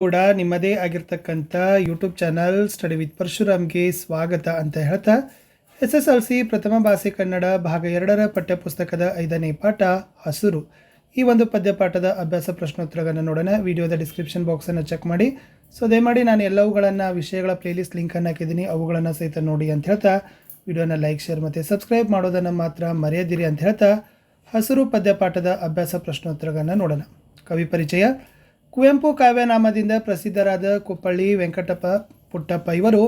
ಕೂಡ ನಿಮ್ಮದೇ ಆಗಿರ್ತಕ್ಕಂಥ ಯೂಟ್ಯೂಬ್ ಚಾನಲ್ ಸ್ಟಡಿ ವಿತ್ ಪರಶುರಾಮ್ಗೆ ಸ್ವಾಗತ ಅಂತ ಹೇಳ್ತಾ SSLC ಪ್ರಥಮ ಭಾಷೆ ಕನ್ನಡ ಭಾಗ 2ರ ಪಠ್ಯಪುಸ್ತಕದ 5ನೇ ಪಾಠ ಹಸುರು. ಈ ಒಂದು ಪದ್ಯಪಾಠದ ಅಭ್ಯಾಸ ಪ್ರಶ್ನೋತ್ತರಗಳನ್ನು ನೋಡೋಣ. ವಿಡಿಯೋದ ಡಿಸ್ಕ್ರಿಪ್ಷನ್ ಬಾಕ್ಸನ್ನು ಚೆಕ್ ಮಾಡಿ. ಸೊ ದಯಮಾಡಿ ನಾನು ಎಲ್ಲವುಗಳನ್ನು ವಿಷಯಗಳ ಪ್ಲೇಲಿಸ್ಟ್ ಲಿಂಕನ್ನು ಹಾಕಿದ್ದೀನಿ, ಅವುಗಳನ್ನು ಸಹಿತ ನೋಡಿ ಅಂತ ಹೇಳ್ತಾ ವಿಡಿಯೋನ ಲೈಕ್, ಶೇರ್ ಮತ್ತು ಸಬ್ಸ್ಕ್ರೈಬ್ ಮಾಡೋದನ್ನು ಮಾತ್ರ ಮರೆಯದಿರಿ ಅಂತ ಹೇಳ್ತಾ ಹಸುರು ಪದ್ಯಪಾಠದ ಅಭ್ಯಾಸ ಪ್ರಶ್ನೋತ್ತರಗಳನ್ನು ನೋಡೋಣ. ಕವಿ ಪರಿಚಯ. ಕುವೆಂಪು ಕಾವ್ಯನಾಮದಿಂದ ಪ್ರಸಿದ್ಧರಾದ ಕುಪ್ಪಳ್ಳಿ ವೆಂಕಟಪ್ಪ ಪುಟ್ಟಪ್ಪ ಇವರು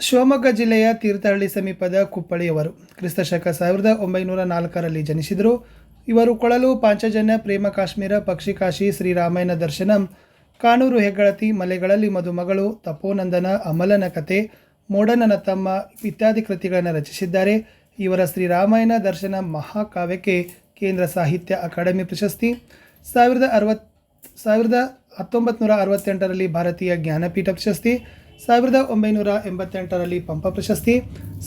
ಶಿವಮೊಗ್ಗ ಜಿಲ್ಲೆಯ ತೀರ್ಥಹಳ್ಳಿ ಸಮೀಪದ ಕುಪ್ಪಳ್ಳಿಯವರು. ಕ್ರಿಸ್ತಶಕ 1904ರಲ್ಲಿ ಜನಿಸಿದರು. ಇವರು ಕೊಳಲು, ಪಾಂಚಜನ್ಯ, ಪ್ರೇಮ ಕಾಶ್ಮೀರ, ಪಕ್ಷಿಕಾಶಿ, ಶ್ರೀರಾಮಾಯಣ ದರ್ಶನಂ, ಕಾನೂರು ಹೆಗ್ಗಳತಿ, ಮಲೆಗಳಲ್ಲಿ ಮದುಮಗಳು, ತಪೋನಂದನ, ಅಮಲನ ಕತೆ, ಮೋಡನನ ತಮ್ಮ ಇತ್ಯಾದಿ ಕೃತಿಗಳನ್ನು ರಚಿಸಿದ್ದಾರೆ. ಇವರ ಶ್ರೀರಾಮಾಯಣ ದರ್ಶನ ಮಹಾಕಾವ್ಯಕ್ಕೆ ಕೇಂದ್ರ ಸಾಹಿತ್ಯ ಅಕಾಡೆಮಿ ಪ್ರಶಸ್ತಿ, 1968ರಲ್ಲಿ ಭಾರತೀಯ ಜ್ಞಾನಪೀಠ ಪ್ರಶಸ್ತಿ, 1988ರಲ್ಲಿ ಪಂಪ ಪ್ರಶಸ್ತಿ,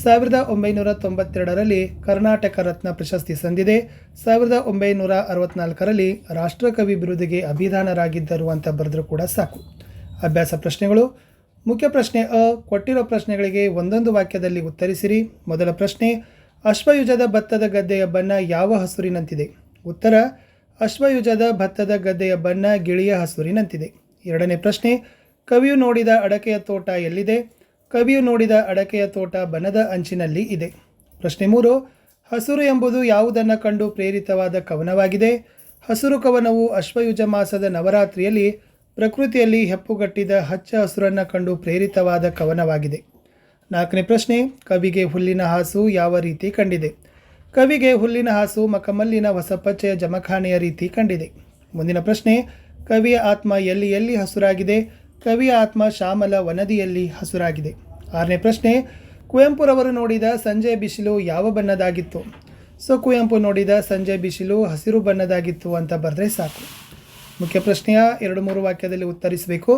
1992ರಲ್ಲಿ ಕರ್ನಾಟಕ ರತ್ನ ಪ್ರಶಸ್ತಿ ಸಂದಿದೆ, 1964ರಲ್ಲಿ ರಾಷ್ಟ್ರಕವಿ ಬಿರುದಿಗೆ ಅಭಿದಾನರಾಗಿದ್ದರು ಅಂತ ಬರೆದರೂ ಕೂಡ ಸಾಕು. ಅಭ್ಯಾಸ ಪ್ರಶ್ನೆಗಳು. ಮುಖ್ಯ ಪ್ರಶ್ನೆ ಅ. ಕೊಟ್ಟಿರೋ ಪ್ರಶ್ನೆಗಳಿಗೆ ಒಂದೊಂದು ವಾಕ್ಯದಲ್ಲಿ ಉತ್ತರಿಸಿರಿ. ಮೊದಲ ಪ್ರಶ್ನೆ, ಅಶ್ವಯುಜದ ಭತ್ತದ ಗದ್ದೆಯ ಬಣ್ಣ ಯಾವ ಹಸುರಿನಂತಿದೆ? ಉತ್ತರ, ಅಶ್ವಯುಜದ ಭತ್ತದ ಗದ್ದೆಯ ಬಣ್ಣ ಗಿಳಿಯ ಹಸುರಿನಂತಿದೆ. ಎರಡನೇ ಪ್ರಶ್ನೆ, ಕವಿಯು ನೋಡಿದ ಅಡಕೆಯ ತೋಟ ಎಲ್ಲಿದೆ? ಕವಿಯು ನೋಡಿದ ಅಡಕೆಯ ತೋಟ ಬನದ ಅಂಚಿನಲ್ಲಿ ಇದೆ. ಪ್ರಶ್ನೆ 3, ಹಸುರು ಎಂಬುದು ಯಾವುದನ್ನು ಕಂಡು ಪ್ರೇರಿತವಾದ ಕವನವಾಗಿದೆ? ಹಸುರು ಕವನವು ಅಶ್ವಯುಜ ಮಾಸದ ನವರಾತ್ರಿಯಲ್ಲಿ ಪ್ರಕೃತಿಯಲ್ಲಿ ಹೆಪ್ಪುಗಟ್ಟಿದ ಹಚ್ಚ ಹಸುರನ್ನು ಕಂಡು ಪ್ರೇರಿತವಾದ ಕವನವಾಗಿದೆ. ನಾಲ್ಕನೇ ಪ್ರಶ್ನೆ, ಕವಿಗೆ ಹುಲ್ಲಿನ ಹಾಸು ಯಾವ ರೀತಿ ಕಂಡಿದೆ? ಕವಿಗೆ ಹುಲ್ಲಿನ ಹಾಸು ಮಕಮಲ್ಲಿನ ಹೊಸಪಚ್ಚೆಯ ಜಮಖಾನೆಯ ರೀತಿ ಕಂಡಿದೆ. ಮುಂದಿನ ಪ್ರಶ್ನೆ, ಕವಿಯ ಆತ್ಮ ಎಲ್ಲಿ ಎಲ್ಲಿ ಹಸುರಾಗಿದೆ? ಕವಿಯ ಆತ್ಮ ಶ್ಯಾಮಲ ವನದಿಯಲ್ಲಿ ಹಸುರಾಗಿದೆ. ಆರನೇ ಪ್ರಶ್ನೆ, ಕುವೆಂಪುರವರು ನೋಡಿದ ಸಂಜೆ ಬಿಸಿಲು ಯಾವ ಬಣ್ಣದಾಗಿತ್ತು? ಸೊ ಕುವೆಂಪು ನೋಡಿದ ಸಂಜೆ ಬಿಸಿಲು ಹಸಿರು ಬಣ್ಣದಾಗಿತ್ತು ಅಂತ ಬರೆದ್ರೆ ಸಾಕು. ಮುಖ್ಯ ಪ್ರಶ್ನೆಯ 2-3 ವಾಕ್ಯದಲ್ಲಿ ಉತ್ತರಿಸಬೇಕು.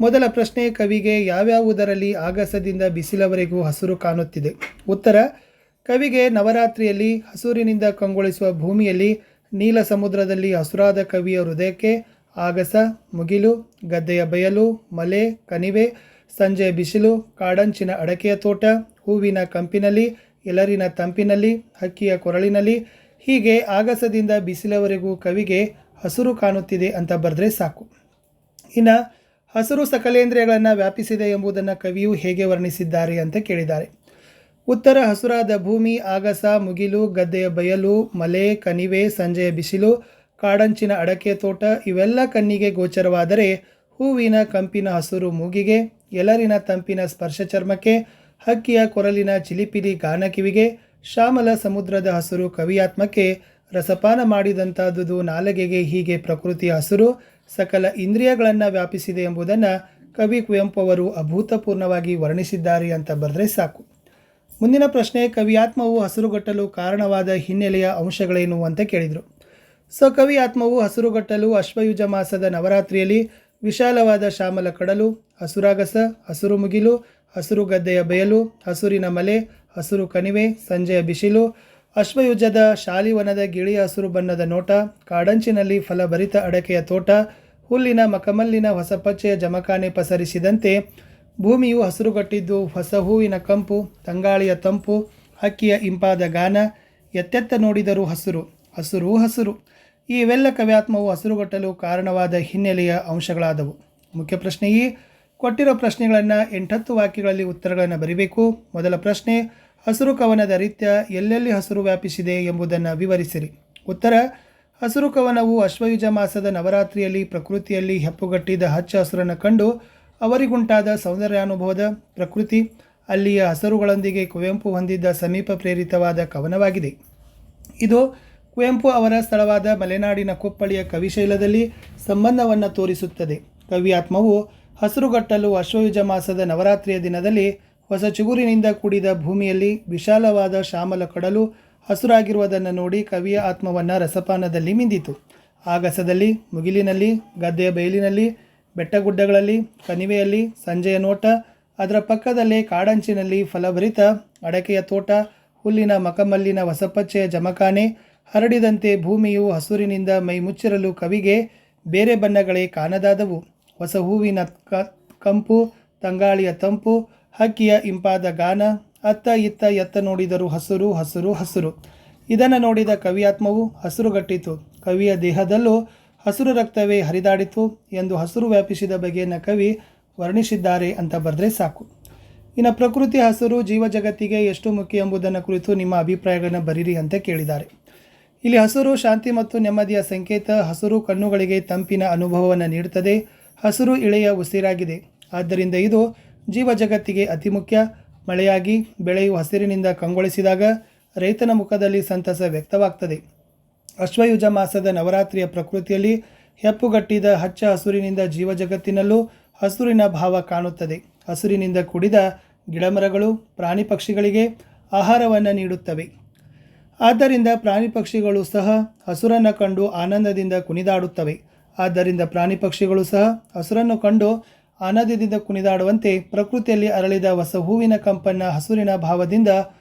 ಮೊದಲ ಪ್ರಶ್ನೆ, ಕವಿಗೆ ಯಾವ್ಯಾವುದರಲ್ಲಿ ಆಗಸದಿಂದ ಬಿಸಿಲವರೆಗೂ ಹಸುರು ಕಾಣುತ್ತಿದೆ? ಉತ್ತರ, ಕವಿಗೆ ನವರಾತ್ರಿಯಲ್ಲಿ ಹಸುರಿನಿಂದ ಕಂಗೊಳಿಸುವ ಭೂಮಿಯಲ್ಲಿ ನೀಲ ಸಮುದ್ರದಲ್ಲಿ ಹಸುರಾದ ಕವಿಯ ಹೃದಯಕ್ಕೆ ಆಗಸ, ಮುಗಿಲು, ಗದ್ದೆಯ ಬಯಲು, ಮಲೆ, ಕಣಿವೆ, ಸಂಜೆಯ ಬಿಸಿಲು, ಕಾಡಂಚಿನ ಅಡಕೆಯ ತೋಟ, ಹೂವಿನ ಕಂಪಿನಲ್ಲಿ, ಎಲರಿನ ತಂಪಿನಲ್ಲಿ, ಹಕ್ಕಿಯ ಕೊರಳಿನಲ್ಲಿ, ಹೀಗೆ ಆಗಸದಿಂದ ಬಿಸಿಲವರೆಗೂ ಕವಿಗೆ ಹಸುರು ಕಾಣುತ್ತಿದೆ ಅಂತ ಬರೆದ್ರೆ ಸಾಕು. ಇನ್ನು ಹಸುರು ಸಕಲೇಂದ್ರಿಯಗಳನ್ನು ವ್ಯಾಪಿಸಿದೆ ಎಂಬುದನ್ನು ಕವಿಯು ಹೇಗೆ ವರ್ಣಿಸಿದ್ದಾರೆ ಅಂತ ಕೇಳಿದ್ದಾರೆ. ಉತ್ತರ, ಹಸುರಾದ ಭೂಮಿ, ಆಗಸ, ಮುಗಿಲು, ಗದ್ದೆಯ ಬಯಲು, ಮಲೆ, ಕಣಿವೆ, ಸಂಜೆಯ ಬಿಸಿಲು, ಕಾಡಂಚಿನ ಅಡಕೆ ತೋಟ ಇವೆಲ್ಲ ಕಣ್ಣಿಗೆ ಗೋಚರವಾದರೆ ಹೂವಿನ ಕಂಪಿನ ಹಸುರು ಮೂಗಿಗೆ, ಎಲರಿನ ತಂಪಿನ ಸ್ಪರ್ಶ ಚರ್ಮಕ್ಕೆ, ಹಕ್ಕಿಯ ಕೊರಲಿನ ಚಿಲಿಪಿಲಿ ಗಾನ ಕಿವಿಗೆ, ಶ್ಯಾಮಲ ಸಮುದ್ರದ ಹಸುರು ಕವಿಯಾತ್ಮಕ್ಕೆ, ರಸಪಾನ ಮಾಡಿದಂತಾದುದು ನಾಲಗೆಗೆ, ಹೀಗೆ ಪ್ರಕೃತಿಯ ಹಸುರು ಸಕಲ ಇಂದ್ರಿಯಗಳನ್ನು ವ್ಯಾಪಿಸಿದೆ ಎಂಬುದನ್ನು ಕವಿ ಕುವೆಂಪು ಅವರು ಅಭೂತಪೂರ್ಣವಾಗಿ ವರ್ಣಿಸಿದ್ದಾರೆ ಅಂತ ಬರೆದ್ರೆ ಸಾಕು. ಮುಂದಿನ ಪ್ರಶ್ನೆ, ಕವಿಯಾತ್ಮವು ಹಸುರುಗಟ್ಟಲು ಕಾರಣವಾದ ಹಿನ್ನೆಲೆಯ ಅಂಶಗಳೇನು ಅಂತ ಕೇಳಿದರು. ಸೊ ಕವಿಯಾತ್ಮವು ಹಸುರುಗಟ್ಟಲು ಅಶ್ವಯುಜ ಮಾಸದ ನವರಾತ್ರಿಯಲ್ಲಿ ವಿಶಾಲವಾದ ಶ್ಯಾಮಲ ಕಡಲು, ಹಸುರಾಗಸ, ಹಸುರು ಮುಗಿಲು, ಹಸುರು ಗದ್ದೆಯ ಬಯಲು, ಹಸುರಿನ ಮಲೆ, ಹಸುರು ಕಣಿವೆ, ಸಂಜೆಯ ಬಿಸಿಲು, ಅಶ್ವಯುಜದ ಶಾಲಿವನದ ಗಿಳಿಯ ಹಸುರು ಬಣ್ಣದ ನೋಟ, ಕಾಡಂಚಿನಲ್ಲಿ ಫಲಭರಿತ ಅಡಕೆಯ ತೋಟ, ಹುಲ್ಲಿನ ಮಕಮಲ್ಲಿನ ಹೊಸಪಚ್ಚೆಯ ಜಮಖಾನೆ ಪಸರಿಸಿದಂತೆ ಭೂಮಿಯು ಹಸುರುಗಟ್ಟಿದ್ದು ಹೊಸ ಹೂವಿನ ಕಂಪು, ತಂಗಾಳಿಯ ತಂಪು, ಹಕ್ಕಿಯ ಇಂಪಾದ ಗಾನ, ಎತ್ತೆತ್ತ ನೋಡಿದರೂ ಹಸುರು, ಹಸುರು ಹಸುರು. ಇವೆಲ್ಲ ಕವ್ಯಾತ್ಮವು ಹಸುರುಗಟ್ಟಲು ಕಾರಣವಾದ ಹಿನ್ನೆಲೆಯ ಅಂಶಗಳಾದವು. ಮುಖ್ಯ ಪ್ರಶ್ನೆ ಈ ಕೊಟ್ಟಿರೋ ಪ್ರಶ್ನೆಗಳನ್ನು 8-10 ವಾಕ್ಯಗಳಲ್ಲಿ ಉತ್ತರಗಳನ್ನು ಬರೀಬೇಕು. ಮೊದಲ ಪ್ರಶ್ನೆ, ಹಸುರು ಕವನದ ರೀತ್ಯ ಎಲ್ಲೆಲ್ಲಿ ಹಸುರು ವ್ಯಾಪಿಸಿದೆ ಎಂಬುದನ್ನು ವಿವರಿಸಿರಿ. ಉತ್ತರ, ಹಸುರು ಕವನವು ಅಶ್ವಯುಜ ಮಾಸದ ನವರಾತ್ರಿಯಲ್ಲಿ ಪ್ರಕೃತಿಯಲ್ಲಿ ಹೆಪ್ಪುಗಟ್ಟಿದ ಹಚ್ಚ ಹಸುರನ್ನು ಕಂಡು ಅವರಿಗುಂಟಾದ ಸೌಂದರ್ಯಾನುಭವದ ಪ್ರಕೃತಿ, ಅಲ್ಲಿಯ ಹಸರುಗಳೊಂದಿಗೆ ಕುವೆಂಪು ಹೊಂದಿದ್ದ ಸಮೀಪ ಪ್ರೇರಿತವಾದ ಕವನವಾಗಿದೆ. ಇದು ಕುವೆಂಪು ಅವರ ಸ್ಥಳವಾದ ಮಲೆನಾಡಿನ ಕುಪ್ಪಳಿಯ ಕವಿಶೈಲದಲ್ಲಿ ಸಂಬಂಧವನ್ನು ತೋರಿಸುತ್ತದೆ. ಕವಿಯಾತ್ಮವು ಹಸುರುಗಟ್ಟಲು ಅಶ್ವಯುಜ ಮಾಸದ ನವರಾತ್ರಿಯ ದಿನದಲ್ಲಿ ಹೊಸ ಚಿಗುರಿನಿಂದ ಕೂಡಿದ ಭೂಮಿಯಲ್ಲಿ ವಿಶಾಲವಾದ ಶ್ಯಾಮಲ ಕಡಲು ಹಸುರಾಗಿರುವುದನ್ನು ನೋಡಿ ಕವಿಯ ಆತ್ಮವನ್ನು ರಸಪಾನದಲ್ಲಿ ಮಿಂದಿತು. ಆಗಸದಲ್ಲಿ, ಮುಗಿಲಿನಲ್ಲಿ, ಗದ್ದೆಯ ಬಯಲಿನಲ್ಲಿ, ಬೆಟ್ಟಗುಡ್ಡಗಳಲ್ಲಿ, ಕಣಿವೆಯಲ್ಲಿ ಸಂಜೆಯ ನೋಟ, ಅದರ ಪಕ್ಕದಲ್ಲೇ ಕಾಡಂಚಿನಲ್ಲಿ ಫಲಭರಿತ ಅಡಕೆಯ ತೋಟ, ಹುಲ್ಲಿನ ಮಕಮಲ್ಲಿನ ಹೊಸಪಚ್ಚೆಯ ಜಮಖಾನೆ, ಹರಡಿದಂತೆ ಭೂಮಿಯು ಹಸುರಿನಿಂದ ಮೈ ಮುಚ್ಚಿರಲು ಕವಿಗೆ ಬೇರೆ ಬಣ್ಣಗಳೇ ಕಾಣದಾದವು. ಹೊಸ ಹೂವಿನ ಕಂಪು, ತಂಗಾಳಿಯ ತಂಪು, ಹಕ್ಕಿಯ ಇಂಪಾದ ಗಾನ, ಅತ್ತ ಇತ್ತ ಎತ್ತ ನೋಡಿದರೂ ಹಸುರು ಹಸುರು ಹಸುರು. ಇದನ್ನು ನೋಡಿದ ಕವಿಯಾತ್ಮವು ಹಸುರುಗಟ್ಟಿತು. ಕವಿಯ ದೇಹದಲ್ಲೂ ಹಸುರು ರಕ್ತವೇ ಹರಿದಾಡಿತು ಎಂದು ಹಸುರು ವ್ಯಾಪಿಸಿದ ಬಗೆಯನ್ನು ಕವಿ ವರ್ಣಿಸಿದ್ದಾರೆ ಅಂತ ಬರೆದ್ರೆ ಸಾಕು. ಇನ್ನು ಪ್ರಕೃತಿ ಹಸುರು ಜೀವ ಜಗತ್ತಿಗೆ ಎಷ್ಟು ಮುಖ್ಯ ಎಂಬುದನ್ನು ಕುರಿತು ನಿಮ್ಮ ಅಭಿಪ್ರಾಯಗಳನ್ನು ಬರೀರಿ ಅಂತ ಕೇಳಿದ್ದಾರೆ. ಇಲ್ಲಿ ಹಸುರು ಶಾಂತಿ ಮತ್ತು ನೆಮ್ಮದಿಯ ಸಂಕೇತ. ಹಸುರು ಕಣ್ಣುಗಳಿಗೆ ತಂಪಿನ ಅನುಭವವನ್ನು ನೀಡುತ್ತದೆ. ಹಸುರು ಇಳೆಯ ಉಸಿರಾಗಿದೆ. ಆದ್ದರಿಂದ ಇದು ಜೀವ ಜಗತ್ತಿಗೆ ಅತಿ ಮುಖ್ಯ. ಮಳೆಯಾಗಿ ಬೆಳೆಯು ಹಸಿರಿನಿಂದ ಕಂಗೊಳಿಸಿದಾಗ ರೈತನ ಮುಖದಲ್ಲಿ ಸಂತಸ ವ್ಯಕ್ತವಾಗ್ತದೆ. ಅಶ್ವಯುಜ ಮಾಸದ ನವರಾತ್ರಿಯ ಪ್ರಕೃತಿಯಲ್ಲಿ ಹೆಪ್ಪುಗಟ್ಟಿದ ಹಚ್ಚ ಹಸುರಿನಿಂದ ಜೀವ ಜಗತ್ತಿನಲ್ಲೂ ಹಸುರಿನ ಭಾವ ಕಾಣುತ್ತದೆ. ಹಸುರಿನಿಂದ ಕೂಡಿದ ಗಿಡಮರಗಳು ಪ್ರಾಣಿ ಪಕ್ಷಿಗಳಿಗೆ ಆಹಾರವನ್ನು ನೀಡುತ್ತವೆ. ಆದ್ದರಿಂದ ಪ್ರಾಣಿ ಪಕ್ಷಿಗಳು ಸಹ ಹಸುರನ್ನು ಕಂಡು ಆನಂದದಿಂದ ಕುಣಿದಾಡುತ್ತವೆ. ಆದ್ದರಿಂದ ಪ್ರಾಣಿ ಪಕ್ಷಿಗಳು ಸಹ ಹಸುರನ್ನು ಕಂಡು ಆನಂದದಿಂದ ಕುಣಿದಾಡುವಂತೆ ಪ್ರಕೃತಿಯಲ್ಲಿ ಅರಳಿದ ಹೊಸ ಹೂವಿನ ಕಂಪನ್ನು ಹಸುರಿನ ಭಾವದಿಂದ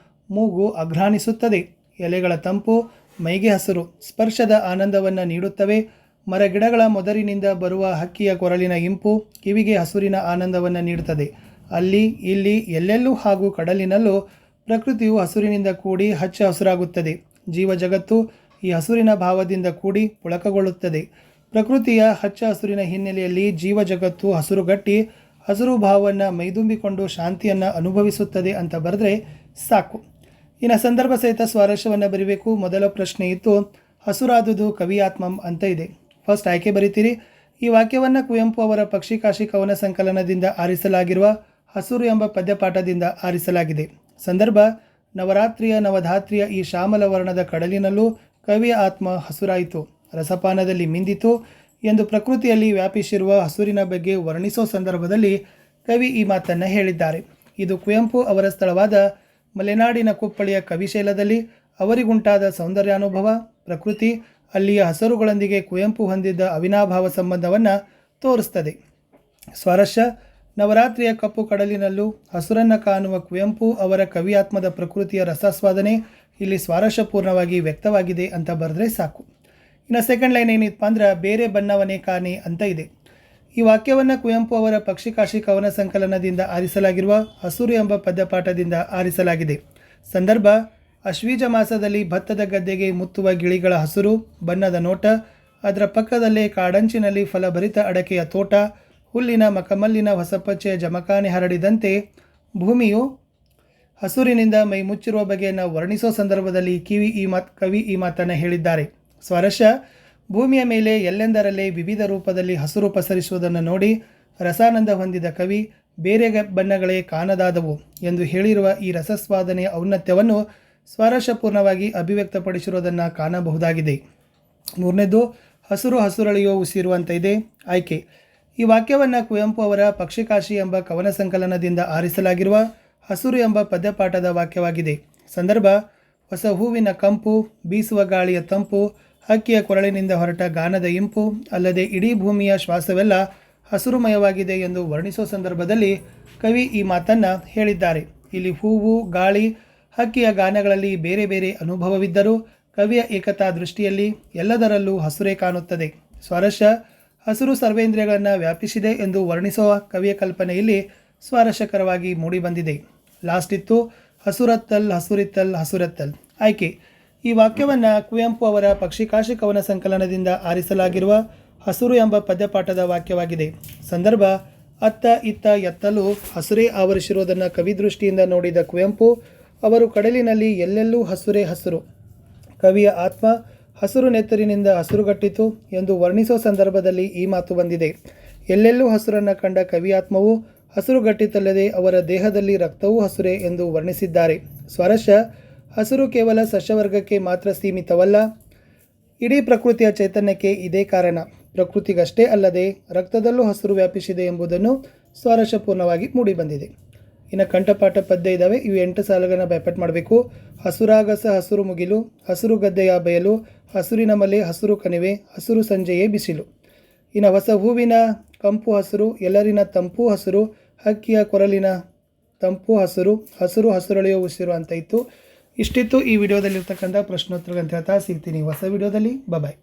ಮೂಗು ಅಘ್ರಾಣಿಸುತ್ತದೆ. ಎಲೆಗಳ ತಂಪು ಮೈಗೆ ಹಸುರು ಸ್ಪರ್ಶದ ಆನಂದವನ್ನು ನೀಡುತ್ತವೆ. ಮರಗಿಡಗಳ ಮೊದರಿನಿಂದ ಬರುವ ಹಕ್ಕಿಯ ಕೊರಳಿನ ಇಂಪು ಕಿವಿಗೆ ಹಸುರಿನ ಆನಂದವನ್ನು ನೀಡುತ್ತದೆ. ಅಲ್ಲಿ ಇಲ್ಲಿ ಎಲ್ಲೆಲ್ಲೂ ಹಾಗೂ ಕಡಲಿನಲ್ಲೂ ಪ್ರಕೃತಿಯು ಹಸುರಿನಿಂದ ಕೂಡಿ ಹಚ್ಚ ಹಸುರಾಗುತ್ತದೆ. ಜೀವ ಜಗತ್ತು ಈ ಹಸುರಿನ ಭಾವದಿಂದ ಕೂಡಿ ಪುಳಕಗೊಳ್ಳುತ್ತದೆ. ಪ್ರಕೃತಿಯ ಹಚ್ಚ ಹಸುರಿನ ಹಿನ್ನೆಲೆಯಲ್ಲಿ ಜೀವ ಜಗತ್ತು ಹಸುರುಗಟ್ಟಿ ಹಸುರು ಭಾವವನ್ನು ಮೈದುಂಬಿಕೊಂಡು ಶಾಂತಿಯನ್ನು ಅನುಭವಿಸುತ್ತದೆ ಅಂತ ಬರೆದ್ರೆ ಸಾಕು. ಇನ್ನು ಸಂದರ್ಭ ಸಹಿತ ಸ್ವಾರಸ್ಯವನ್ನು ಬರೀಬೇಕು. ಮೊದಲ ಪ್ರಶ್ನೆ ಇತ್ತು ಹಸುರಾದುದು ಕವಿಯಾತ್ಮಂ ಅಂತ ಇದೆ. ಫಸ್ಟ್ ಆಯ್ಕೆ ಬರೀತೀರಿ. ಈ ವಾಕ್ಯವನ್ನು ಕುವೆಂಪು ಅವರ ಪಕ್ಷಿಕಾಶಿ ಕವನ ಸಂಕಲನದಿಂದ ಆರಿಸಲಾಗಿರುವ ಹಸುರು ಎಂಬ ಪದ್ಯಪಾಠದಿಂದ ಆರಿಸಲಾಗಿದೆ. ಸಂದರ್ಭ ನವರಾತ್ರಿಯ ನವಧಾತ್ರಿಯ ಈ ಶ್ಯಾಮಲ ವರ್ಣದ ಕಡಲಿನಲ್ಲೂ ಕವಿಯ ಆತ್ಮ ಹಸುರಾಯಿತು, ರಸಪಾನದಲ್ಲಿ ಮಿಂದಿತು ಎಂದು ಪ್ರಕೃತಿಯಲ್ಲಿ ವ್ಯಾಪಿಸಿರುವ ಹಸುರಿನ ಬಗ್ಗೆ ವರ್ಣಿಸೋ ಸಂದರ್ಭದಲ್ಲಿ ಕವಿ ಈ ಮಾತನ್ನು ಹೇಳಿದ್ದಾರೆ. ಇದು ಕುವೆಂಪು ಅವರ ಸ್ಥಳವಾದ ಮಲೆನಾಡಿನ ಕುಪ್ಪಳಿಯ ಕವಿಶೈಲದಲ್ಲಿ ಅವರಿಗುಂಟಾದ ಸೌಂದರ್ಯಾನುಭವ, ಪ್ರಕೃತಿ, ಅಲ್ಲಿಯ ಹಸರುಗಳೊಂದಿಗೆ ಕುವೆಂಪು ಹೊಂದಿದ್ದ ಅವಿನಾಭಾವ ಸಂಬಂಧವನ್ನು ತೋರಿಸ್ತದೆ. ಸ್ವಾರಸ್ಯ ನವರಾತ್ರಿಯ ಕಪ್ಪು ಕಡಲಿನಲ್ಲೂ ಹಸುರನ್ನು ಕಾಣುವ ಕುವೆಂಪು ಅವರ ಕವಿಯಾತ್ಮದ ಪ್ರಕೃತಿಯ ರಸಾಸ್ವಾದನೆ ಇಲ್ಲಿ ಸ್ವಾರಸ್ಯಪೂರ್ಣವಾಗಿ ವ್ಯಕ್ತವಾಗಿದೆ ಅಂತ ಬರೆದ್ರೆ ಸಾಕು. ಇನ್ನು ಸೆಕೆಂಡ್ ಲೈನ್ ಏನಿತ್ತು ಅಂದ್ರೆ ಬೇರೆ ಬಣ್ಣವನೇ ಕಾಣೆ ಅಂತ ಇದೆ. ಈ ವಾಕ್ಯವನ್ನು ಕುವೆಂಪು ಅವರ ಪಕ್ಷಿಕಾಶಿ ಕವನ ಸಂಕಲನದಿಂದ ಆರಿಸಲಾಗಿರುವ ಹಸುರು ಎಂಬ ಪದ್ಯಪಾಠದಿಂದ ಆರಿಸಲಾಗಿದೆ. ಸಂದರ್ಭ ಅಶ್ವೀಜ ಮಾಸದಲ್ಲಿ ಭತ್ತದ ಗದ್ದೆಗೆ ಮುತ್ತುವ ಗಿಳಿಗಳ ಹಸುರು ಬಣ್ಣದ ನೋಟ, ಅದರ ಪಕ್ಕದಲ್ಲೇ ಕಾಡಂಚಿನಲ್ಲಿ ಫಲಭರಿತ ಅಡಕೆಯ ತೋಟ, ಹುಲ್ಲಿನ ಮಕಮಲ್ಲಿನ ಹೊಸಪಚ್ಚೆಯ ಜಮಖಾನೆ ಹರಡಿದಂತೆ ಭೂಮಿಯು ಹಸುರಿನಿಂದ ಮೈ ಮುಚ್ಚಿರುವ ಬಗೆಯನ್ನು ವರ್ಣಿಸೋ ಸಂದರ್ಭದಲ್ಲಿ ಕವಿ ಈ ಮಾತನ್ನು ಹೇಳಿದ್ದಾರೆ. ಸ್ವಾರಸ್ಯ ಭೂಮಿಯ ಮೇಲೆ ಎಲ್ಲೆಂದರಲ್ಲೇ ವಿವಿಧ ರೂಪದಲ್ಲಿ ಹಸುರು ಪಸರಿಸುವುದನ್ನು ನೋಡಿ ರಸಾನಂದ ಹೊಂದಿದ ಕವಿ ಬೇರೆ ಬಣ್ಣಗಳೇ ಕಾಣದಾದವು ಎಂದು ಹೇಳಿರುವ ಈ ರಸಸ್ವಾದನೆಯ ಔನ್ನತ್ಯವನ್ನು ಸ್ವಾರಸ್ಯಪೂರ್ಣವಾಗಿ ಅಭಿವ್ಯಕ್ತಪಡಿಸಿರುವುದನ್ನು ಕಾಣಬಹುದಾಗಿದೆ. ಮೂರನೇದು ಹಸುರು ಹಸುರಳಿಯೋ ಉಸಿರು ಅಂತ ಇದೆ. ಆಯ್ಕೆ ಈ ವಾಕ್ಯವನ್ನು ಕುವೆಂಪು ಅವರ ಪಕ್ಷಿಕಾಶಿ ಎಂಬ ಕವನ ಸಂಕಲನದಿಂದ ಆರಿಸಲಾಗಿರುವ ಹಸುರು ಎಂಬ ಪದ್ಯಪಾಠದ ವಾಕ್ಯವಾಗಿದೆ. ಸಂದರ್ಭ ಹೊಸ ಹೂವಿನ ಕಂಪು, ಬೀಸುವ ಗಾಳಿಯ ತಂಪು, ಹಕ್ಕಿಯ ಕೊರಳಿನಿಂದ ಹೊರಟ ಗಾನದ ಇಂಪು, ಅಲ್ಲದೆ ಇಡೀ ಭೂಮಿಯ ಶ್ವಾಸವೆಲ್ಲ ಹಸುರುಮಯವಾಗಿದೆ ಎಂದು ವರ್ಣಿಸೋ ಸಂದರ್ಭದಲ್ಲಿ ಕವಿ ಈ ಮಾತನ್ನು ಹೇಳಿದ್ದಾರೆ. ಇಲ್ಲಿ ಹೂವು, ಗಾಳಿ, ಹಕ್ಕಿಯ ಗಾನಗಳಲ್ಲಿ ಬೇರೆ ಬೇರೆ ಅನುಭವವಿದ್ದರೂ ಕವಿಯ ಏಕತಾ ದೃಷ್ಟಿಯಲ್ಲಿ ಎಲ್ಲದರಲ್ಲೂ ಹಸುರೇ ಕಾಣುತ್ತದೆ. ಸ್ವಾರಸ್ಯ ಹಸುರು ಸರ್ವೇಂದ್ರಿಯಗಳನ್ನು ವ್ಯಾಪಿಸಿದೆ ಎಂದು ವರ್ಣಿಸುವ ಕವಿಯ ಕಲ್ಪನೆಯಲ್ಲಿ ಸ್ವಾರಸ್ಯಕರವಾಗಿ ಮೂಡಿಬಂದಿದೆ. ಲಾಸ್ಟ್ ಇತ್ತು ಹಸುರತ್ತಲ್ ಹಸುರಿತ್ತಲ್ ಹಸುರತ್ತಲ್. ಆಯ್ಕೆ ಈ ವಾಕ್ಯವನ್ನು ಕುವೆಂಪು ಅವರ ಪಕ್ಷಿಕಾಶಿ ಕವನ ಸಂಕಲನದಿಂದ ಆರಿಸಲಾಗಿರುವ ಹಸುರು ಎಂಬ ಪದ್ಯಪಾಠದ ವಾಕ್ಯವಾಗಿದೆ. ಸಂದರ್ಭ ಅತ್ತ ಇತ್ತ ಎತ್ತಲೂ ಹಸುರೇ ಆವರಿಸಿರುವುದನ್ನು ಕವಿದೃಷ್ಟಿಯಿಂದ ನೋಡಿದ ಕುವೆಂಪು ಅವರು ಕಡಲಿನಲ್ಲಿ ಎಲ್ಲೆಲ್ಲೂ ಹಸುರೇ ಹಸುರು, ಕವಿಯ ಆತ್ಮ ಹಸುರು ನೆತ್ತರಿನಿಂದ ಹಸುರುಗಟ್ಟಿತು ಎಂದು ವರ್ಣಿಸೋ ಸಂದರ್ಭದಲ್ಲಿ ಈ ಮಾತು ಬಂದಿದೆ. ಎಲ್ಲೆಲ್ಲೂ ಹಸುರನ್ನು ಕಂಡ ಕವಿಯಾತ್ಮವು ಹಸುರುಗಟ್ಟಿತಲ್ಲದೆ ಅವರ ದೇಹದಲ್ಲಿ ರಕ್ತವೂ ಹಸುರೇ ಎಂದು ವರ್ಣಿಸಿದ್ದಾರೆ. ಸ್ವಾರಸ್ಯ ಹಸುರು ಕೇವಲ ಸಸ್ಯವರ್ಗಕ್ಕೆ ಮಾತ್ರ ಸೀಮಿತವಲ್ಲ, ಇಡೀ ಪ್ರಕೃತಿಯ ಚೈತನ್ಯಕ್ಕೆ ಇದೇ ಕಾರಣ. ಪ್ರಕೃತಿಗಷ್ಟೇ ಅಲ್ಲದೆ ರಕ್ತದಲ್ಲೂ ಹಸುರು ವ್ಯಾಪಿಸಿದೆ ಎಂಬುದನ್ನು ಸ್ವಾರಸ್ಯಪೂರ್ಣವಾಗಿ ಮೂಡಿಬಂದಿದೆ. ಇನ್ನು ಕಂಠಪಾಠ ಪದ್ಯ ಇದ್ದಾವೆ. ಇವು 8 ಸಾಲುಗಳನ್ನು ಬ್ಯಾಪಟ್ ಮಾಡಬೇಕು. ಹಸುರಾಗಸ ಹಸುರು ಮುಗಿಲು, ಹಸುರು ಗದ್ದೆಯ ಬಯಲು, ಹಸುರಿನ ಮಲೆ ಹಸುರು ಕಣಿವೆ, ಹಸುರು ಸಂಜೆಯೇ ಬಿಸಿಲು. ಇನ್ನು ಹೊಸ ಹೂವಿನ ಕಂಪು ಹಸುರು, ಎಲ್ಲರಿನ ತಂಪು ಹಸುರು, ಹಕ್ಕಿಯ ಕೊರಲಿನ ತಂಪು ಹಸುರು, ಹಸುರು ಹಸುರಳಿಯೋ ಉಸಿರು ಅಂತ ಇತ್ತು. ಇಷ್ಟಿತ್ತು ಈ ವಿಡಿಯೋದಲ್ಲಿರ್ತಕ್ಕಂಥ ಪ್ರಶ್ನೋತ್ತರಗಳು ಅಂತ ಹೇಳ್ತಾ ಸಿಗ್ತೀನಿ ಹೊಸ ವಿಡಿಯೋದಲ್ಲಿ. ಬಾಯ್.